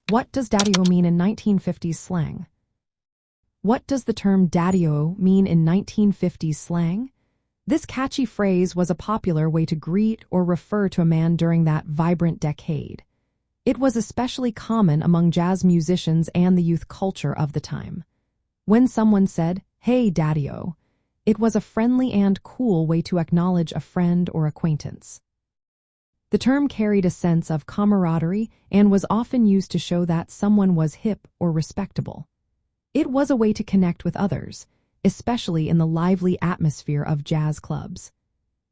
What does daddy-o mean in 1950s slang? What does the term daddy-o mean in 1950s slang? This catchy phrase was a popular way to greet or refer to a man during that vibrant decade. It was especially common among jazz musicians and the youth culture of the time. When someone said, "Hey, daddy-o," it was a friendly and cool way to acknowledge a friend or acquaintance. The term carried a sense of camaraderie and was often used to show that someone was hip or respectable. It was a way to connect with others, especially in the lively atmosphere of jazz clubs.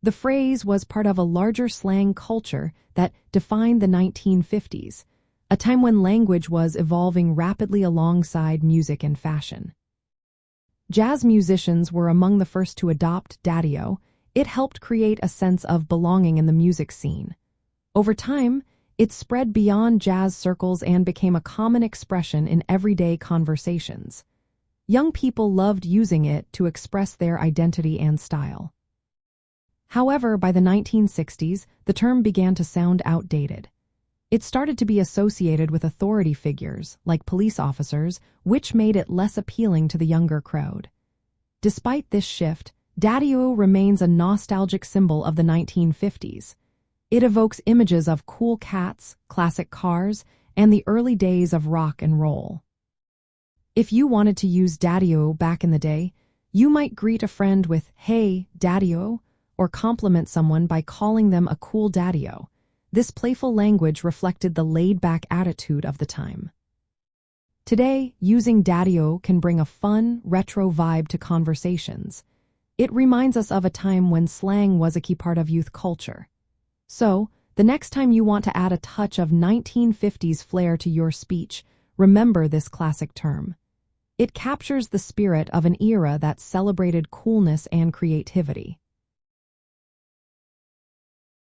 The phrase was part of a larger slang culture that defined the 1950s, a time when language was evolving rapidly alongside music and fashion. Jazz musicians were among the first to adopt daddy-o. It helped create a sense of belonging in the music scene. Over time, it spread beyond jazz circles and became a common expression in everyday conversations. Young people loved using it to express their identity and style. However, by the 1960s, the term began to sound outdated. It started to be associated with authority figures, like police officers, which made it less appealing to the younger crowd. Despite this shift, daddy-o remains a nostalgic symbol of the 1950s. It evokes images of cool cats, classic cars, and the early days of rock and roll. If you wanted to use daddy-o back in the day, you might greet a friend with, "Hey, daddy-o," or compliment someone by calling them a cool daddy-o. This playful language reflected the laid-back attitude of the time. Today, using daddy-o can bring a fun, retro vibe to conversations. It reminds us of a time when slang was a key part of youth culture. So, the next time you want to add a touch of 1950s flair to your speech, remember this classic term. It captures the spirit of an era that celebrated coolness and creativity.